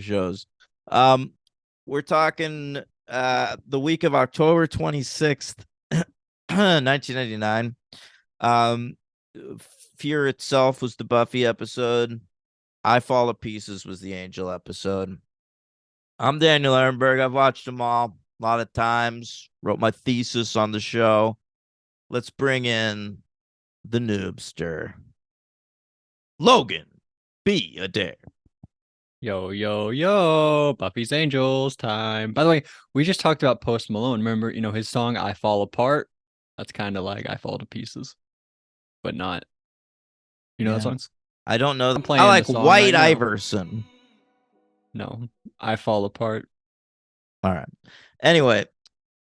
shows. Um, we're talking the week of October 26th, 1999. Um, Fear Itself was the Buffy episode. I Fall to Pieces was the Angel episode. I'm Daniel Ehrenberg. I've watched them all a lot of times, wrote my thesis on the show. Let's bring in the noobster. Logan, be a dare. Yo, yo, yo, Buffy's Angels time. By the way, we just talked about Post Malone. Remember, his song I Fall Apart? That's kind of like I Fall to Pieces, but not. You know that Yeah. song? I don't know. I'm I playing the like song White right now. Iverson. No, I Fall Apart. All right. Anyway,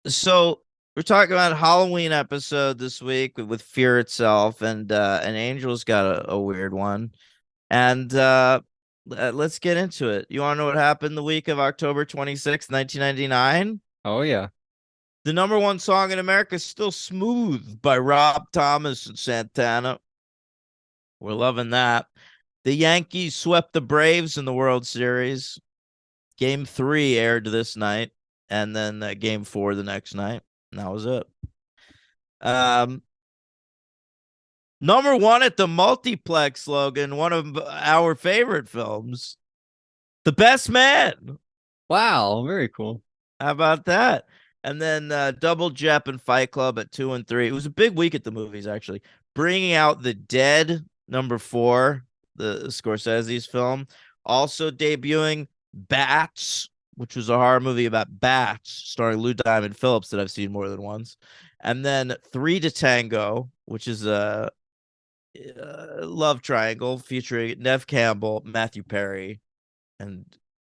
so we're talking about Halloween episode this week with Fear Itself, and Angel's got a weird one. And let's get into it. You want to know what happened the week of October 26th, 1999? Oh, yeah. The number one song in America is still Smooth by Rob Thomas and Santana. We're loving that. The Yankees swept the Braves in the World Series. Game 3 aired this night, and then Game 4 the next night. And that was it. Um, Number one at the multiplex slogan, one of our favorite films, The Best Man. Wow, very cool. How about that? And then Double Jep and Fight Club at 2 and 3. It was a big week at the movies, actually. Bringing Out the Dead, number 4, the Scorsese's film. Also debuting Bats, which was a horror movie about bats, starring Lou Diamond Phillips that I've seen more than once. And then Three to Tango, which is a love triangle featuring Nev Campbell, Matthew Perry, and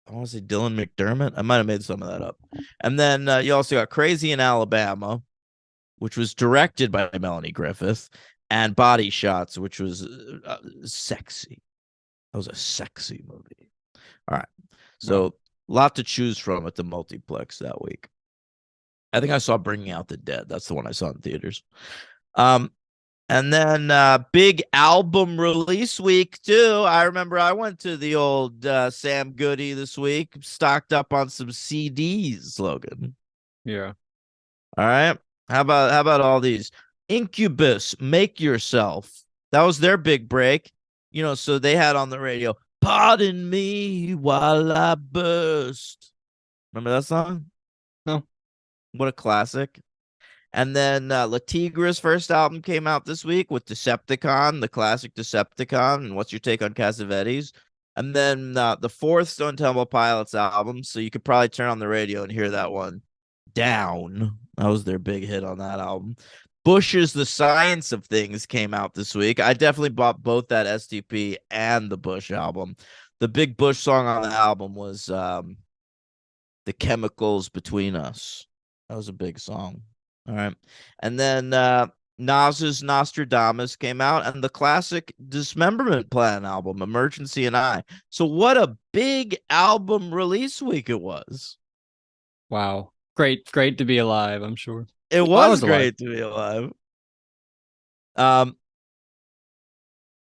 I want to say Dylan McDermott. I might have made some of that up. And then you also got Crazy in Alabama, which was directed by Melanie Griffith, and Body Shots, which was sexy. That was a sexy movie. All right. So, Wow. a lot to choose from at the multiplex that week. I think I saw Bringing Out the Dead. That's the one I saw in theaters. Um, and then big album release week too. I remember I went to the old Sam Goody this week, stocked up on some CDs, Logan. Yeah. All right. How about all these? Incubus, Make Yourself. That was their big break. So they had on the radio, Pardon me while I burst. Remember that song? No. What a classic. And then Latigra's first album came out this week with Decepticon, the classic Decepticon. And what's your take on Cassavetes? And then the fourth Stone Temple Pilots album. So you could probably turn on the radio and hear that one. Down. That was their big hit on that album. Bush's The Science of Things came out this week. I definitely bought both that STP and the Bush album. The big Bush song on the album was The Chemicals Between Us. That was a big song. All right. And then Nas's Nostradamus came out, and the classic Dismemberment Plan album, Emergency and I. So what a big album release week it was. Wow. Great, great to be alive, I'm sure. It Well, I was was alive. great to be alive. Um,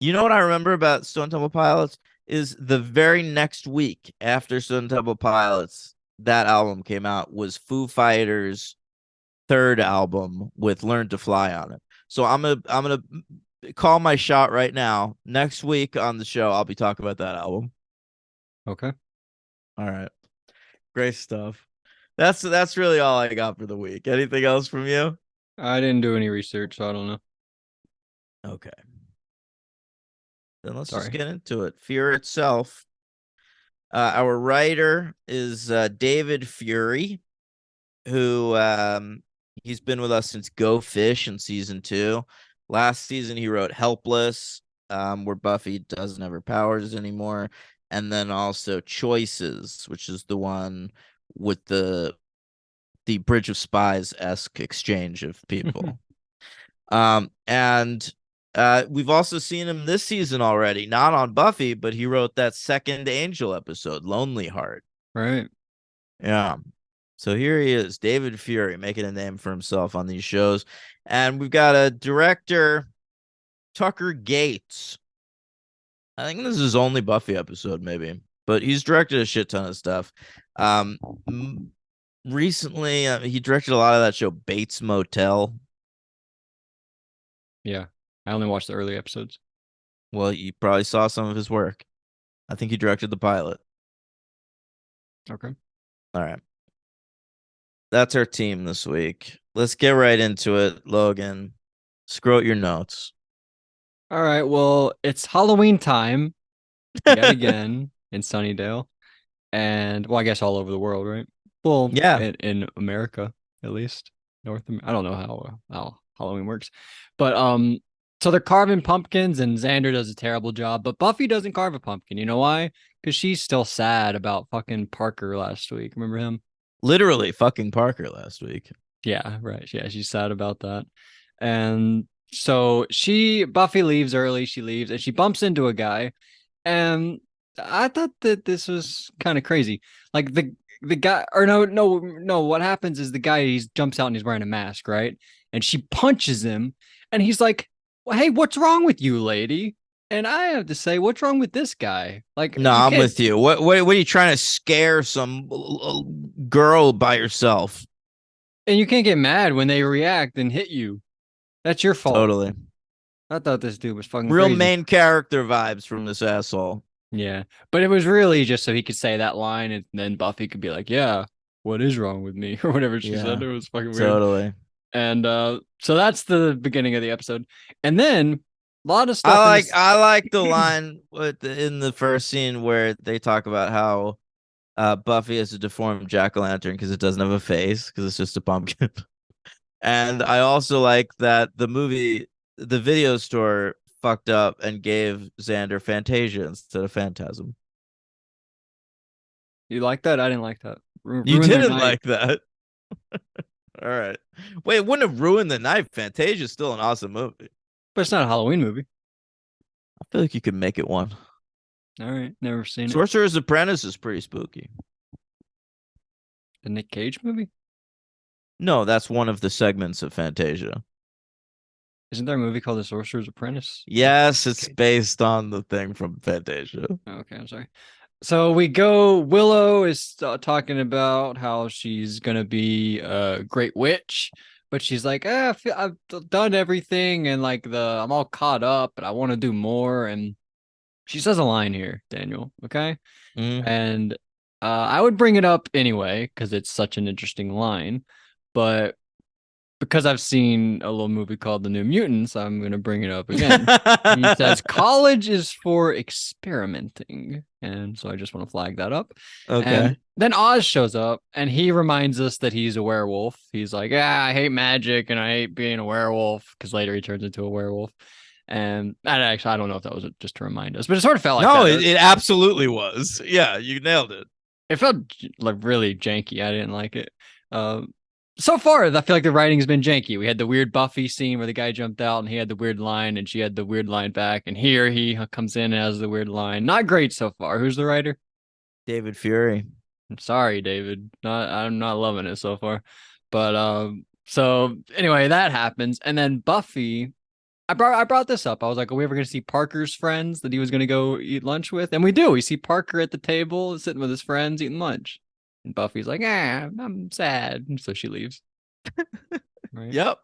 you know what I remember about Stone Temple Pilots is the very next week after Stone Temple Pilots, that album came out, was Foo Fighters' third album with Learn to Fly on it. So I'm gonna call my shot right now. Next week on the show, I'll be talking about that album. Okay. All right. Great stuff. That's really all I got for the week. Anything else from you? I didn't do any research, so I don't know. Okay. Then let's just Sorry. get into it. Fear Itself. Our writer is David Fury, who he's been with us since Go Fish in season 2. Last season he wrote Helpless, where Buffy doesn't have her powers anymore, and then also Choices, which is the one with the Bridge of Spies-esque exchange of people. And we've also seen him this season already, not on Buffy, but he wrote that second Angel episode, Lonely Heart. Right. Yeah. So here he is, David Fury, making a name for himself on these shows. And we've got a director, Tucker Gates. I think this is his only Buffy episode, maybe. but he's directed a shit ton of stuff. Um, Recently, he directed a lot of that show Bates Motel. Yeah. I only watched the early episodes. Well, you probably saw some of his work. I think he directed the pilot. Okay. All right. That's our team this week. Let's get right into it, Logan. Scroll your notes. All right. Well, it's Halloween time yet again in Sunnydale. And well, I guess all over the world, right? Well, Yeah, in America, at least. I don't know how Halloween works. But so they're carving pumpkins and Xander does a terrible job, but Buffy doesn't carve a pumpkin. You know why? Because she's still sad about fucking Parker last week. Remember him? literally fucking Parker last week. Yeah, right. Yeah, she's sad about that. And so Buffy leaves early, she leaves and she bumps into a guy. And I thought that this was kind of crazy. Like the guy, or no, what happens is the guy he jumps out and he's wearing a mask, right? And she punches him and he's like, well, "Hey, what's wrong with you, lady?" And I have to say, what's wrong with this guy? Like No, you I'm can't with you. What are you trying to scare some girl by yourself? and you can't get mad when they react and hit you. That's your fault. Totally. I thought this dude was fucking Real crazy. main character vibes from this asshole. Yeah. But it was really just so he could say that line and then Buffy could be like, "Yeah, what is wrong with me?" or whatever she said. Yeah, It was fucking weird. totally. And so that's the beginning of the episode. And then a lot of stuff in this. I like the line in the first scene where they talk about how Buffy is a deformed jack-o'-lantern because it doesn't have a face because it's just a pumpkin. And I also like that the video store fucked up and gave Xander Fantasia instead of Phantasm. You like that? I didn't like that. You Ruin their didn't night. like that. All right. Wait, it wouldn't have ruined the night. Fantasia's still an awesome movie. But it's not a Halloween movie. I feel like you could make it one. All right. Never seen it. Sorcerer's Apprentice is pretty spooky. The Nick Cage movie? No, that's one of the segments of Fantasia. Isn't there a movie called The Sorcerer's Apprentice? Yes, it's based on the thing from Fantasia. Oh, okay, I'm sorry. So we go. Willow is talking about how she's gonna be a great witch, but she's like, I've done everything, and like I'm all caught up, but I want to do more. And she says a line here, Daniel. Okay, Mm. and I would bring it up anyway because it's such an interesting line, but because I've seen a little movie called The New Mutants, I'm going to bring it up again. He says college is for experimenting. And so I just want to flag that up. And Okay. then Oz shows up and he reminds us that he's a werewolf. He's like, I hate magic and I hate being a werewolf because later he turns into a werewolf. And actually, I don't know if that was just to remind us, but it sort of felt like No, that. it absolutely was. Yeah, you nailed it. It felt like really janky. I didn't like it. So far, I feel like the writing has been janky. We had the weird Buffy scene where the guy jumped out and he had the weird line and she had the weird line back. And here he comes in and has the weird line. Not great so far. Who's the writer? David Fury. I'm sorry, David. I'm not loving it so far. But so anyway, that happens. And then Buffy, I brought this up. I was like, are we ever gonna see Parker's friends that he was gonna go eat lunch with? And we do. We see Parker at the table sitting with his friends eating lunch. And Buffy's like, I'm sad. And so she leaves. Right. Yep.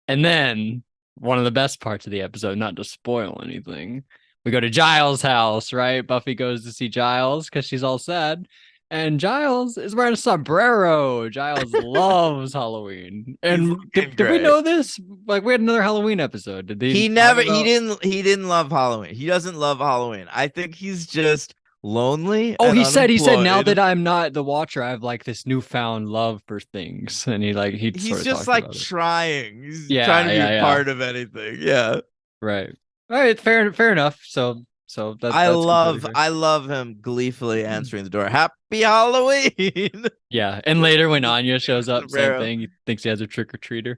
And then one of the best parts of the episode, not to spoil anything, we go to Giles' house, right? Buffy goes to see Giles because she's all sad. And Giles is wearing a sombrero. Giles loves Halloween. He's And looking did we great. know this? Like we had another Halloween episode. Did they He talk never about he didn't love Halloween. He doesn't love Halloween. I think he's just lonely Oh, and he said now unemployed. that I'm not the watcher, I have like this newfound love for things. And he sort He's of just talked like about it. trying. He's trying Yeah, to be a yeah. part of anything. Yeah. Right. All right, fair enough. So that's completely fair. I love him gleefully answering the door. Happy Halloween. Yeah, and later when Anya shows up, same Sombrero. thing. He thinks he has a trick or treater.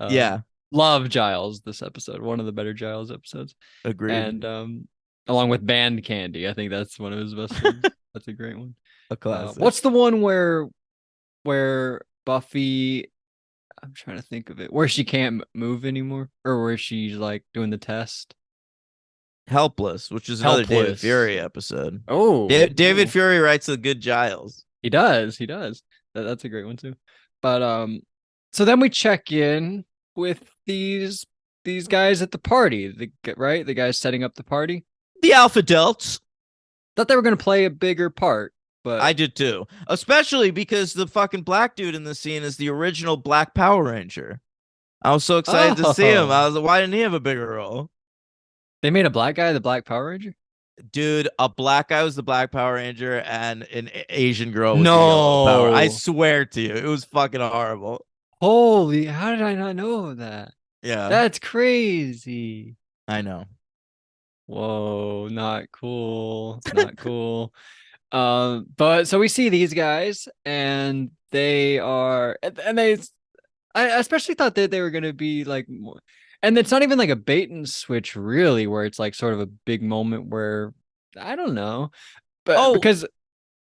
Yeah, Love Giles this episode, one of the better Giles episodes, agreed. and along with Band Candy, I think that's one of his best ones. That's a great one. A classic. What's the one where Buffy? I'm trying to think of it. Where she can't move anymore, or where she's like doing the test. Helpless, which is another David Helpless. Fury episode. Oh, David ooh. Fury writes a good Giles. He does. He does. That's a great one too. But so then we check in with these guys at the party. Right? The guys setting up the party. The Alpha Delts. Thought they were gonna play a bigger part, but I did too, especially because the fucking black dude in the scene is the original Black Power Ranger. I was so excited to see him. I oh, was like, why didn't he have a bigger role? they made a black guy the Black Power Ranger? Dude, a black guy was the Black Power Ranger and an Asian girl was the Yellow Power. I No. swear to you, it was fucking horrible. Holy, how did I not know that? Yeah, That's crazy. I know. Whoa, not cool. Not cool. But so we see these guys and they are and they I especially thought that they were gonna be like more, and it's not even like a bait and switch really, where it's like sort of a big moment where I don't know. But Oh, because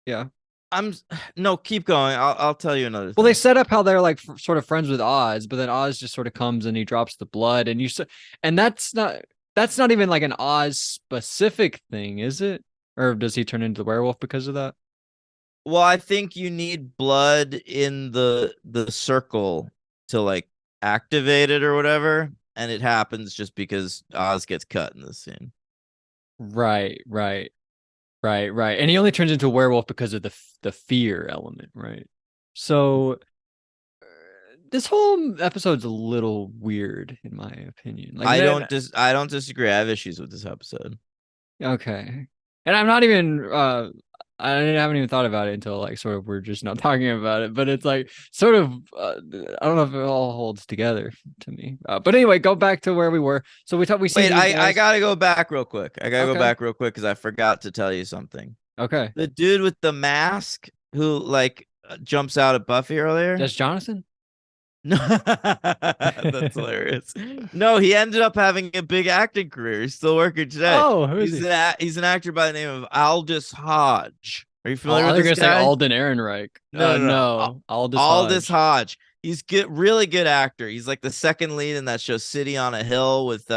yeah. I'm no, keep going. I'll tell you another Well, they thing. set up how they're like sort of friends with Oz, but then Oz just sort of comes and he drops the blood, and and that's not even like an Oz specific thing, is it? Or does he turn into the werewolf because of that? Well, I think you need blood in the circle to like activate it or whatever, and it happens just because Oz gets cut in this scene. Right, right, right. And he only turns into a werewolf because of the fear element, right? So this whole episode's a little weird in my opinion. Like then I don't disagree. I have issues with this episode. okay. And I'm not even I haven't even thought about it until like sort of we're just not talking about it, but it's like sort of I don't know if it all holds together to me. But anyway, go back to where we were. So we see Wait, these I guys. gotta go back real quick. I gotta go Okay. back real quick because I forgot to tell you something. Okay. The dude with the mask who like jumps out at Buffy earlier. That's Jonathan? No, that's hilarious. No, he ended up having a big acting career. He's still working today. Oh, who is he? He's an actor by the name of Aldous Hodge. Are you Oh, familiar I with think this it's like guy? Alden Ehrenreich. No. No, Aldous Aldous Hodge. Hodge. He's good, really good actor. He's like the second lead in that show City on a Hill with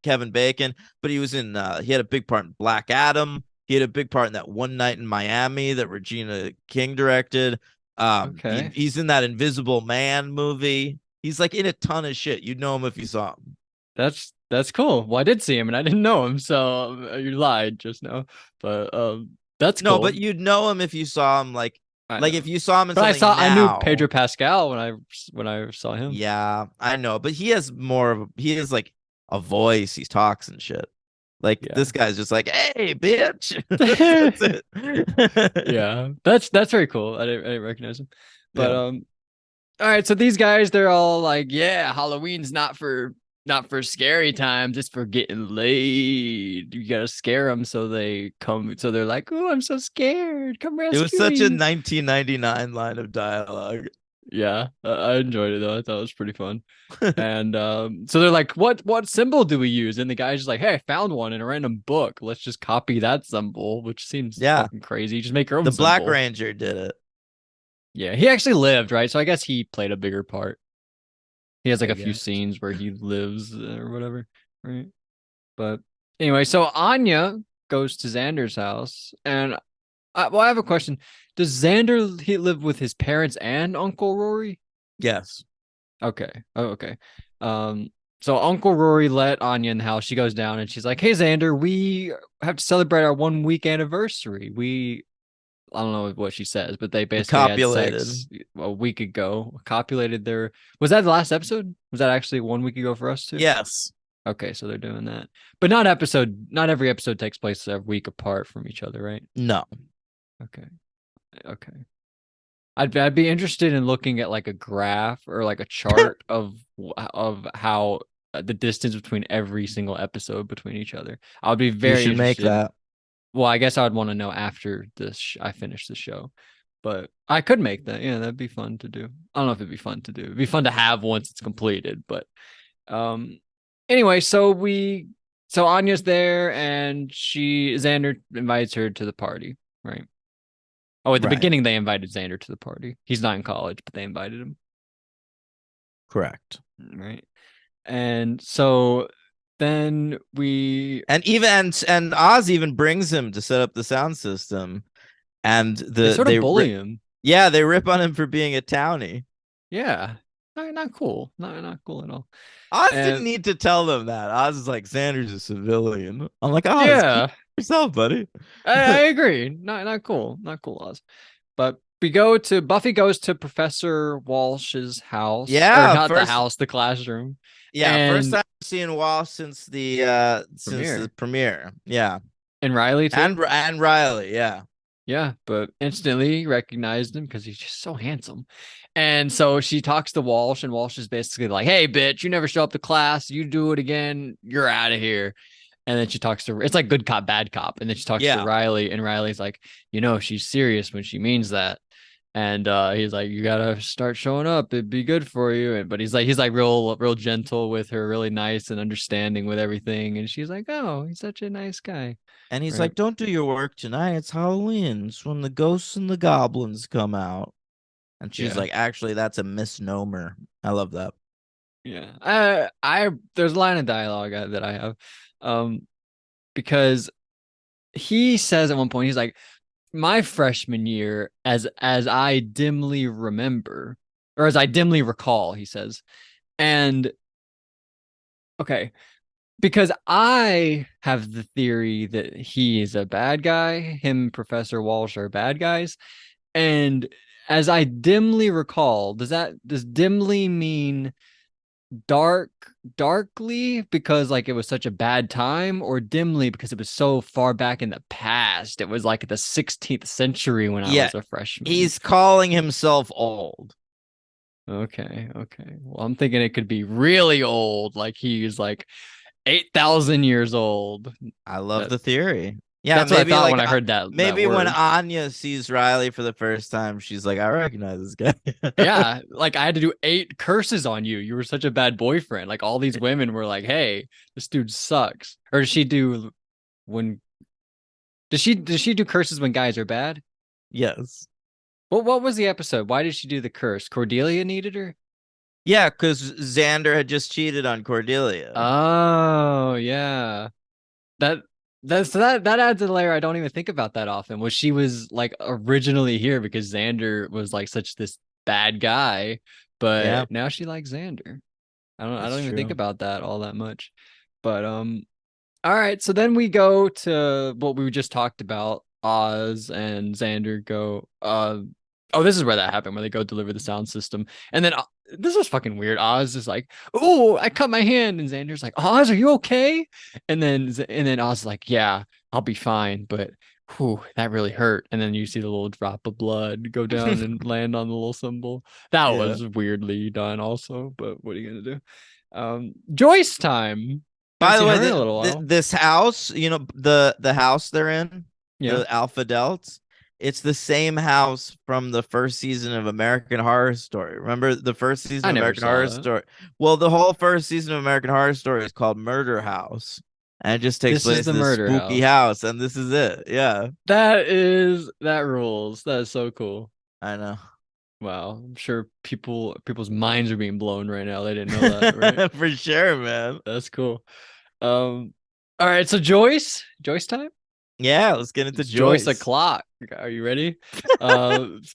Kevin Bacon. But he was in he had a big part in Black Adam. He had a big part in that One Night in Miami that Regina King directed. Okay. He's in that Invisible Man movie. He's like in a ton of shit. You'd know him if you saw him. That's cool. Well, I did see him and I didn't know him, so you lied just now. But that's No, but cool. you'd know him if you saw him I like know. if you saw him in But something I knew Pedro now. Pascal when I saw him. Yeah, I know, but he has more of he has like a voice. He talks and shit. Like Yeah. this guy's just like, hey, bitch. That's it. Yeah. That's very cool. I didn't recognize him. But Yeah. all right, so these guys they're all like, yeah, Halloween's not for scary times, it's for getting laid. You got to scare them so they come so they're like, "Oh, I'm so scared. Come It was rescue such a me." 1999 line of dialogue. Yeah, I enjoyed it though. I thought it was pretty fun. And so they're like, what symbol do we use? And the guy's just like, hey, I found one in a random book. Let's just copy that symbol, which seems Yeah, fucking crazy. Just make your own the Black symbol. Ranger did it, Yeah, he actually lived, right? So I guess he played a bigger part. He has like I a few guess. scenes where he lives or whatever, right? But anyway, so Anya goes to Xander's house, and I have a question. Does Xander he live with his parents and Uncle Rory? Yes. Okay. Oh, okay. So Uncle Rory let Anya in the house. She goes down and she's like, "Hey Xander, we have to celebrate our 1 week anniversary. I don't know what she says, but they We basically had copulated. sex a week ago. Copulated their Was that the last episode? Was that actually 1 week ago for us too? Yes. Okay, so they're doing that. But not every episode takes place a week apart from each other, right? No. Okay. Okay. I'd be interested in looking at like a graph or like a chart of how the distance between every single episode between each other. I would be You very should make interested. that. Well, I guess I would want to know after I finish the show, but I could make that. Yeah, that'd be fun to do. I don't know if it'd be fun to do. It'd be fun to have once it's completed. But um, anyway, so Anya's there and Xander invites her to the party, right? Oh, at the Right. beginning they invited Xander to the party. He's not in college, but they invited him, Correct. right? And so then we And Oz even brings him to set up the sound system, and they sort of bully him. yeah, they rip on him for being a townie. Yeah. Not cool. Not cool at all. Oz didn't And need to tell them that. Oz is like, Xander's a civilian. I'm like, Oz, keep yeah, yourself, buddy. I agree. Not cool. Not cool, Oz. But we go to Buffy goes to Professor Walsh's house, or Yeah, not the first house, the classroom, yeah, first and time seeing Walsh since the Premiere premiere. Yeah. and Riley too. And Riley, yeah. Yeah, but instantly recognized him because he's just so handsome. And so she talks to Walsh, and Walsh is basically like, "Hey, bitch, you never show up to class. You do it again, you're out of here." And then she talks to, it's like good cop, bad cop. And then she talks to Yeah. Riley, and Riley's like, she's serious when she means that. And he's like, you gotta start showing up. It'd be good for you. And but he's like real gentle with her, really nice and understanding with everything. And she's like, oh, he's such a nice guy. And he's Right. like, "Don't do your work tonight. It's Halloween. It's when the ghosts and the goblins come out." And she's Yeah. like, "Actually, that's a misnomer." I love that. Yeah. There's a line of dialogue that I have. Um, because he says at one point, he's like, my freshman year, as I dimly remember, or as I dimly recall, he says. And okay, because I have the theory that he is a bad guy, him, Professor Walsh are bad guys. And as I dimly recall, does dimly mean dark darkly because like it was such a bad time, or dimly because it was so far back in the past? It was like the 16th century when I Yeah, was a freshman. he's calling himself old. Okay, well, I'm thinking it could be really old, like he's like 8,000 years old. I love that the theory. Yeah, that's what I maybe thought like when I heard that maybe when word. Anya sees Riley for the first time, she's like, "I recognize this guy." Yeah, like I had to do 8 curses on you. You were such a bad boyfriend. Like all these women were like, hey, this dude sucks. Or does she do when does she do curses when guys are bad? Yes. What was the episode? Why did she do the curse? Cordelia needed her? Yeah, because Xander had just cheated on Cordelia. Oh, yeah. That that adds a layer I don't even think about that often. Was she was like originally here because Xander was like such this bad guy, Yeah, but now she likes Xander. I that's don't even think true. about that all that much. But all right, so then we go to what we just talked about. Oz and Xander go oh, this is where that happened, where they go deliver the sound system. And then this was fucking weird. Oz is like, "Oh, I cut my hand." And Xander's like, "Oz, are you okay?" And then Oz is like, "Yeah, I'll be fine, but whew, that really hurt." And then you see the little drop of blood go down and land on the little symbol. That Yeah. was weirdly done also, but what are you gonna do? Joyce time. Haven't By the seen way, her in a little while. this house, the house they're in, Yeah, the Alpha Delts, it's the same house from the first season of American Horror Story. Remember the first season I of never American saw Horror that. Story? Well, the whole first season of American Horror Story is called Murder House, and it just takes This is place the in this murder spooky house. house, and this is it. Yeah, That rules. That is so cool. I know. Wow, I'm sure people's minds are being blown right now. They didn't know that, right? For sure, man. That's cool. Um, all right, so Joyce time. Yeah, let's get into It's Joyce Joyce. o'clock. Are you ready?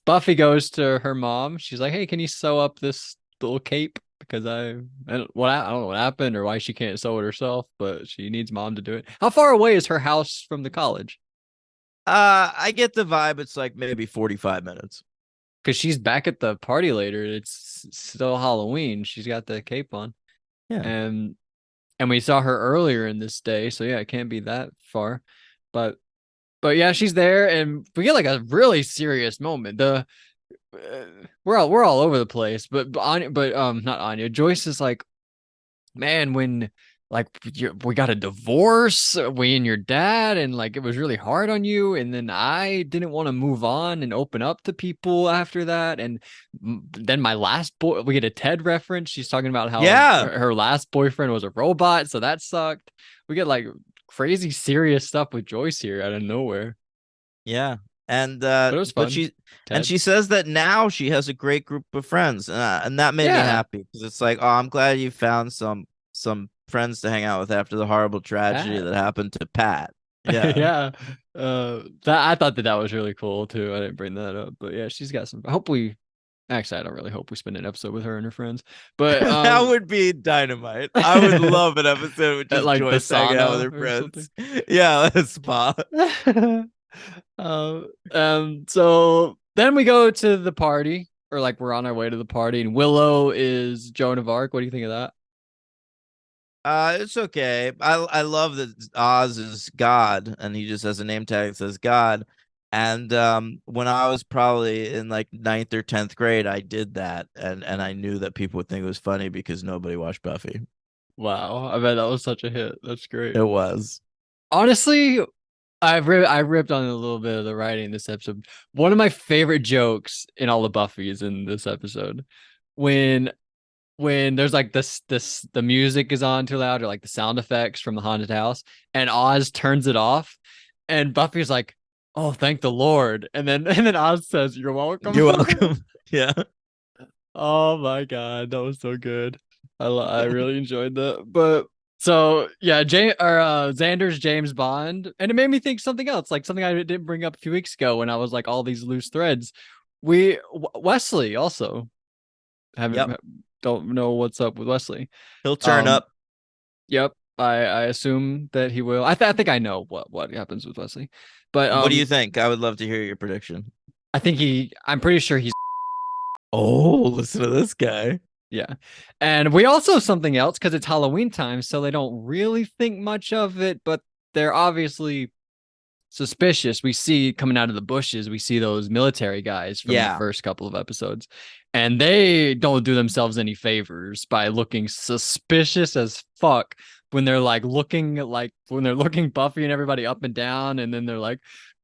Buffy goes to her mom. She's like, "Hey, can you sew up this little cape? Because I don't know what happened or why she can't sew it herself, but she needs mom to do it." How far away is her house from the college? I get the vibe. It's like maybe 45 minutes. Because she's back at the party later. It's still Halloween. She's got the cape on, Yeah. and we saw her earlier in this day, so yeah, it can't be that far. But yeah, she's there, and we get like a really serious moment. Uh, we're all over the place, but Anya, but not Anya. Joyce is like, man, when like we got a divorce, we and your dad, and like it was really hard on you, and then I didn't want to move on and open up to people after that, and then my last boy, we get a Ted reference. She's talking about how Yeah. her last boyfriend was a robot, so that sucked. We get like crazy serious stuff with Joyce here out of nowhere, Yeah. And but it was but fun. she Ted, says that now she has a great group of friends, and that made me yeah, happy because it's like, oh, I'm glad you found some friends to hang out with after the horrible tragedy Pat. that happened to Pat. Yeah. Yeah. That I thought that was really cool too. I didn't bring that up, but yeah, she's got some. Hopefully, actually, I don't really hope we spend an episode with her and her friends, but That would be dynamite. I would love an episode with at just like the Joyce hanging out with sauna her or something. friends. Yeah, let's spa. So then we go to the party, or like we're on our way to the party, and Willow is Joan of Arc. What do you think of that? It's okay. I love that Oz is God, and he just has a name tag that says God. And when I was probably in like ninth or 10th grade, I did that, and I knew that people would think it was funny because nobody watched Buffy. Wow, I bet that was such a hit. That's great. It was. Honestly, I ripped on a little bit of the writing in this episode. One of my favorite jokes in all the Buffy is in this episode when there's like this the music is on too loud or like the sound effects from the haunted house and Oz turns it off and Buffy's like, "Oh, thank the Lord," and then Oz says, "You're welcome." You're welcome. Yeah. Oh my God, that was so good. I really enjoyed that. But so yeah, Xander's James Bond, and it made me think something else, like something I didn't bring up a few weeks ago when I was like all these loose threads. Wesley also Yep. haven't don't know what's up with Wesley. He'll turn Um, up. yep, I assume that he will. I think I know what happens with Wesley, but What do you think? I would love to hear your prediction. I think I'm pretty sure he's. Oh, listen to this guy. Yeah. And we also have something else because it's Halloween time, so they don't really think much of it, but they're obviously suspicious. We see coming out of the bushes, we see those military guys from the Yeah. first couple of episodes, and they don't do themselves any favors by looking suspicious as fuck when they're looking Buffy and everybody up and down, and then they're like,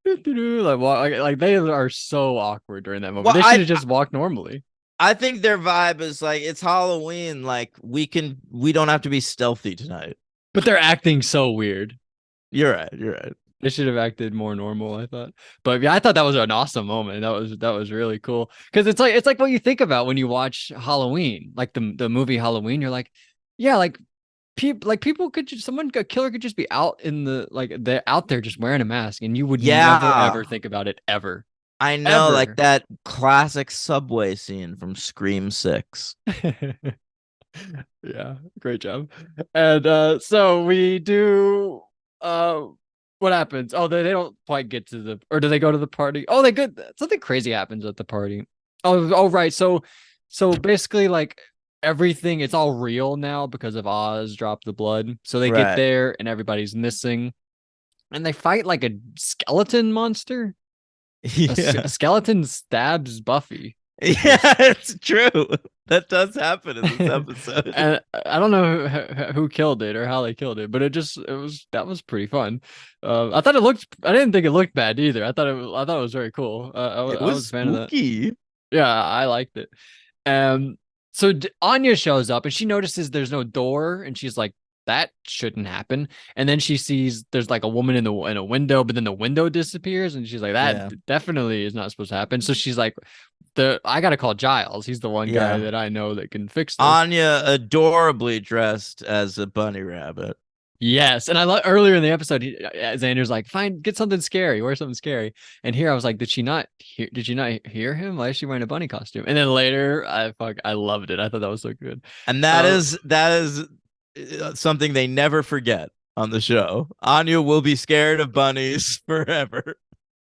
like they are so awkward during that moment. Well, They should have just walked normally. I think their vibe is like it's Halloween. Like we don't have to be stealthy tonight. But they're acting so weird. You're right. You're right. They should have acted more normal, I thought. But yeah, I thought that was an awesome moment. That was really cool. Because it's like what you think about when you watch Halloween, like the movie Halloween. You're like, yeah, people could just a killer could just be out in the like they're out there just wearing a mask, and you would never Yeah. ever think about it ever. I know, like Ever. that classic subway scene from Scream 6. Yeah, great job. And so we do uh what happens? Oh, they don't quite get to the or do they go to the party? Oh, they good. Something crazy happens at the party. Oh right. So basically like everything it's all real now because of Oz dropped the blood. So they get Right. there and everybody's missing. And they fight like a skeleton monster. A Yeah. skeleton stabs Buffy. Yeah, it's true. That does happen in this episode. And I don't know who killed it or how they killed it, but that was pretty fun. I didn't think it looked bad either. I thought it was very cool. It I was was a fan of that. spooky. Yeah, I liked it. Um, so Anya shows up and she notices there's no door, and she's like, "That shouldn't happen." And then she sees there's like a woman in a window, but then the window disappears, and she's like, Yeah. "That definitely is not supposed to happen." So she's like, I gotta call Giles. He's the one guy Yeah. that I know that can fix this." Anya adorably dressed as a bunny rabbit. Yes, and I love earlier in the episode, Xander's like, "Fine, get something scary, wear something scary." And here I was like, Did she not hear him? Why is she wearing a bunny costume? And then later, I loved it. I thought that was so good. And Uh, that is something they never forget on the show. Anya will be scared of bunnies forever.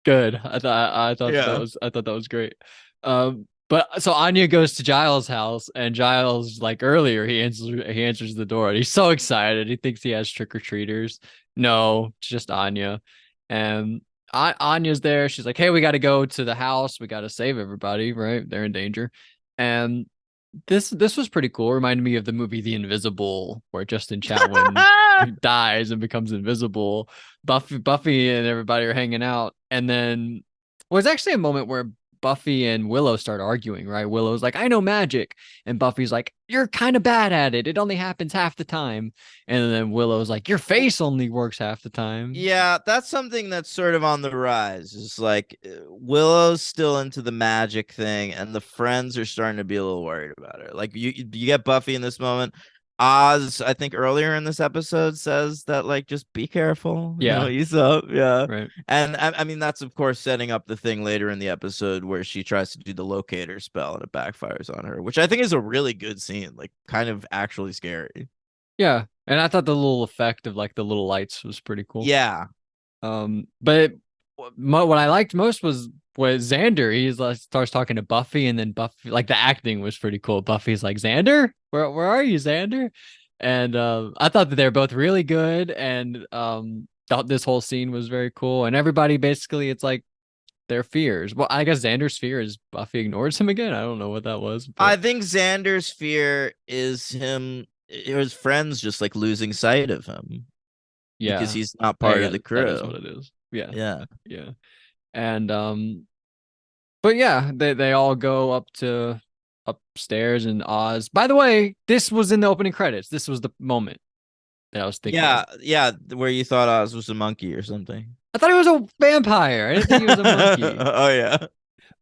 Good. Yeah. I thought that was great. But so Anya goes to Giles' house, and Giles, like earlier, he answers the door, and he's so excited. He thinks he has trick or treaters. No, it's just Anya, and Anya's there. She's like, "Hey, we got to go to the house. We got to save everybody. Right? They're in danger." And this was pretty cool. Reminded me of the movie The Invisible, where Justin Chatwin dies and becomes invisible. Buffy and everybody are hanging out, and then it's actually a moment where Buffy and Willow start arguing, right? Willow's like, "I know magic," and Buffy's like, "You're kind of bad at it. It only happens half the time." And then Willow's like, "Your face only works half the time." Yeah, that's something that's sort of on the rise. It's like Willow's still into the magic thing, and the friends are starting to be a little worried about her. Like you get Buffy in this moment. Oz, I think earlier in this episode says that like just be careful, Yeah, ease up, yeah. right. And I mean that's of course setting up the thing later in the episode where she tries to do the locator spell and it backfires on her, which I think is a really good scene, like kind of actually scary. Yeah. And I thought the little effect of like the little lights was pretty cool. Yeah, But what I liked most was Xander. He's like starts talking to Buffy, and then Buffy, like the acting was pretty cool. Buffy's like, Xander, where are you, Xander? And I thought that they're both really good, and thought this whole scene was very cool. And everybody basically, it's like their fears. Well, I guess Xander's fear is Buffy ignores him again. I don't know what that was, I but think Xander's fear is his friends just like losing sight of him because yeah, he's not I part of guess the that is what crew. it is. Yeah, Yeah. yeah, and but yeah, they all go up to upstairs and Oz. By the way, this was in the opening credits. This was the moment that I was thinking of. Yeah, where you thought Oz was a monkey or something. I thought he was a vampire. I didn't think he was a monkey. Oh yeah.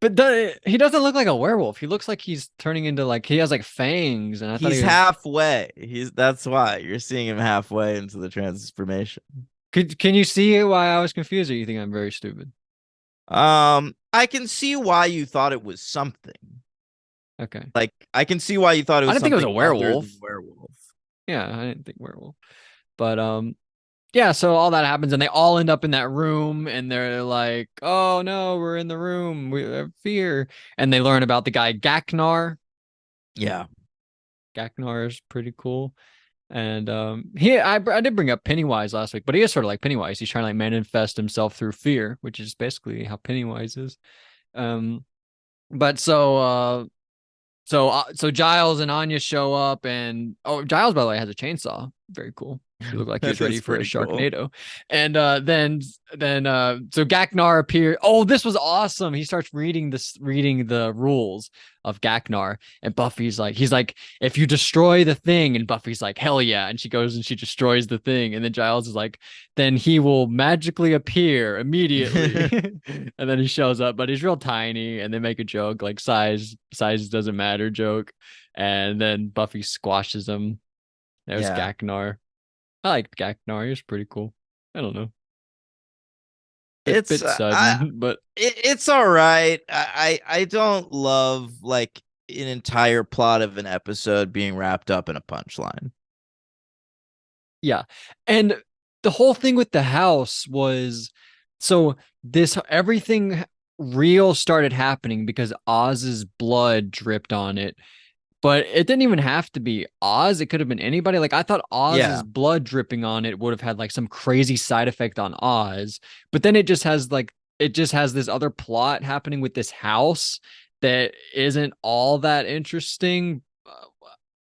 But he doesn't look like a werewolf. He looks like he's turning into like he has like fangs, and I thought he He's was. halfway. He's That's why you're seeing him halfway into the transformation. Can you see why I was confused, or you think I'm very stupid? I can see why you thought it was something. Okay, Like I can see why you thought it I was didn't think it was something a other werewolf. than werewolf. Yeah, I didn't think werewolf. But yeah, so all that happens and they all end up in that room and they're like, "Oh no, we're in the room. We have fear." And they learn about the guy Gaknar. Yeah. Gaknar is pretty cool. And I did bring up Pennywise last week, but he is sort of like Pennywise. He's trying to like manifest himself through fear, which is basically how Pennywise is. Um but so Giles and Anya show up, and Giles, by the way, has a chainsaw. Very cool. He looked like he was That ready is for a pretty cool. Sharknado. And so Gaknar appeared. Oh, this was awesome. He starts reading the rules of Gaknar, and Buffy's like, he's like, if you destroy the thing, and Buffy's like, hell yeah, and she goes and she destroys the thing, and then Giles is like, then he will magically appear immediately. And then he shows up, but he's real tiny, and they make a joke like size doesn't matter joke. And then Buffy squashes him. There's Yeah. Gaknar. I liked Gaknar. He was pretty cool. I don't know. It's Bit sudden, but it's all right. I don't love like an entire plot of an episode being wrapped up in a punchline. yeah. And the whole thing with the house was so this everything real started happening because Oz's blood dripped on it. But it didn't even have to be Oz. It could have been anybody. Like I thought Oz's Yeah. blood dripping on it would have had like some crazy side effect on Oz. But then it just has this other plot happening with this house that isn't all that interesting.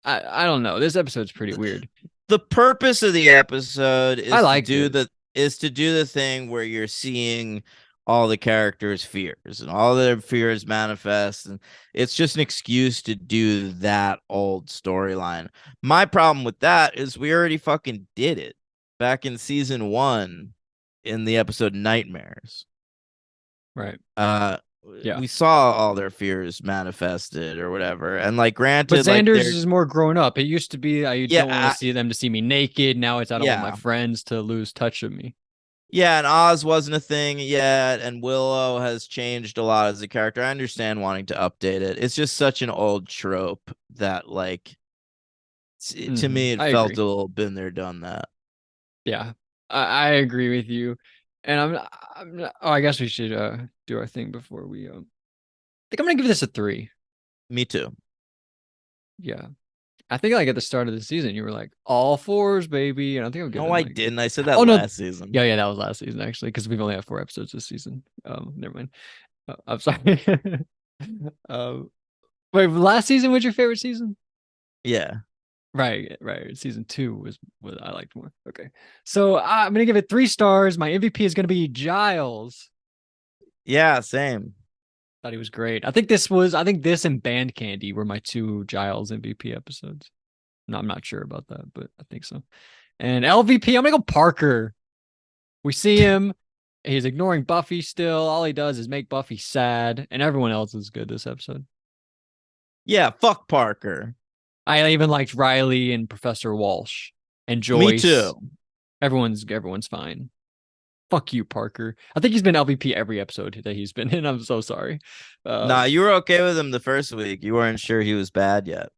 I don't know. This episode's pretty weird. The purpose of the episode I is to liked do it. the thing where you're seeing all the characters' fears and all their fears manifest, and it's just an excuse to do that old storyline. My problem with that is we already fucking did it back in season 1 in the episode Nightmares. Right. Uh Yeah. we saw all their fears manifested or whatever. And like But granted, like Xander's they're is more grown up. It used to be I yeah, don't want to see them to see me naked. Now it's I don't want my yeah. friends to lose touch of me. Yeah, and Oz wasn't a thing yet, and Willow has changed a lot as a character. I understand wanting to update it. It's just such an old trope that, like, to me, it I felt agree. a little been there, done that. Yeah, I agree with you. And oh, I guess we should do our thing before we I think I'm gonna give this a 3. Me too. Yeah. I think like at the start of the season you were like all fours, baby. And I think I'm No, giving I like didn't. I said that oh no. last season. Yeah, that was last season actually, because we've only had 4 episodes this season. Never mind. I'm sorry. um wait, last season was your favorite season? Yeah. Right, right. Season 2 was what I liked more. Okay. So I'm gonna give it 3 stars. My MVP is gonna be Giles. Yeah, same. Thought he was great. I think this and Band Candy were my 2 Giles MVP episodes. No, I'm not sure about that, but I think so. And LVP, I'm gonna go Parker. We see him. He's ignoring Buffy still. All he does is make Buffy sad, and everyone else is good this episode. Yeah, fuck Parker. I even liked Riley and Professor Walsh and Me Joyce. too. Everyone's fine. Fuck you, Parker. I think he's been LVP every episode that he's been in. I'm so sorry. Nah, you were okay with him the first week. You weren't sure he was bad yet.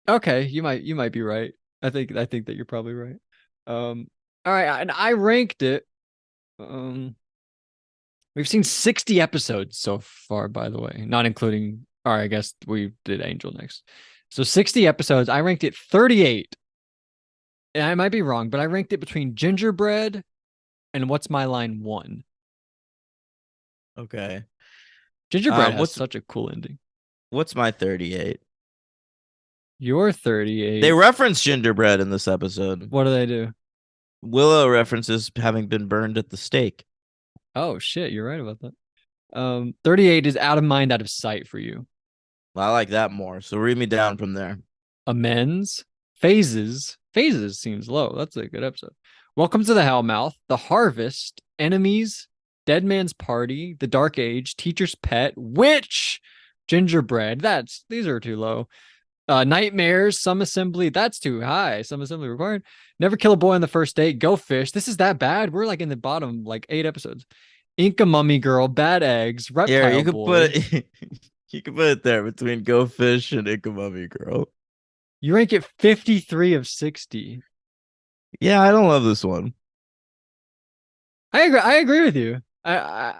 Okay, you might be right. I think that you're probably right. All right, and I ranked it. Um, we've seen 60 episodes so far, by the way, not including. All right, I guess we did Angel next. So 60 episodes. I ranked it 38. And I might be wrong, but I ranked it between Gingerbread and What's My Line 1. Okay. Gingerbread has What's such a cool ending. my 38? You're They 38. reference gingerbread in this episode. What do they do? Willow references having been burned at the stake. Oh shit, you're right about that. 38 is out of mind, out of sight for you. I like that more. So read me down from there. Amends, phases. Phases seems low. That's a good episode. Welcome to the Hellmouth, The Harvest, Enemies, Dead Man's Party, The Dark Age, Teacher's Pet, Witch, Gingerbread. These are too low. Nightmares, Some Assembly. That's too high. Some Assembly required. Never Kill a Boy on the First Date. Go Fish. This is that bad. We're like in the bottom, like 8 episodes. Inca Mummy Girl, Bad Eggs, Here, Reptile you could put Boy. it you could put it there between Go Fish and Ikamami Girl. You rank it 53 of 60. Yeah, I don't love this one. I agree. I agree with you. I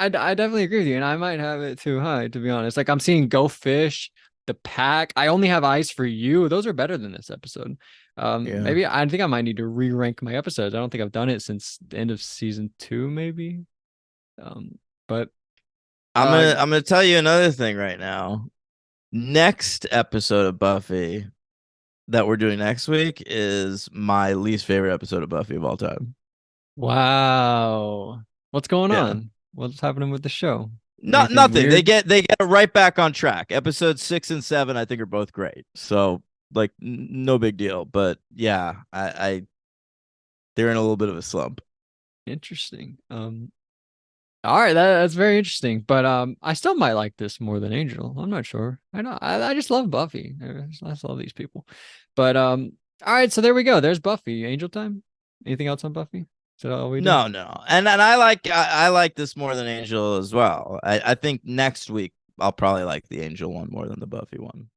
definitely agree with you, and I might have it too high, to be honest. Like I'm seeing Go Fish, The Pack. I Only Have Eyes for You. Those are better than this episode. Yeah. Maybe I think I might need to re-rank my episodes. I don't think I've done it since the end of season 2, maybe. But I'm uh, gonna I'm gonna tell you another thing right now. Next episode of Buffy that we're doing next week is my least favorite episode of Buffy of all time. wow, what's going Yeah. on? What's happening with the show? Not Anything nothing. They weird? get they get right back on track. Episodes 6 and 7, I think, are both great. So like no big deal. But yeah, I they're in a little bit of a slump. Interesting. All right, that's very interesting. But I still might like this more than Angel. I'm not sure. I know. I just love Buffy. I just love these people. But all right. So there we go. There's Buffy. Angel time. Anything else on Buffy? Is that all we did? No, no. And I like this more than Angel as well. I think next week I'll probably like the Angel one more than the Buffy one.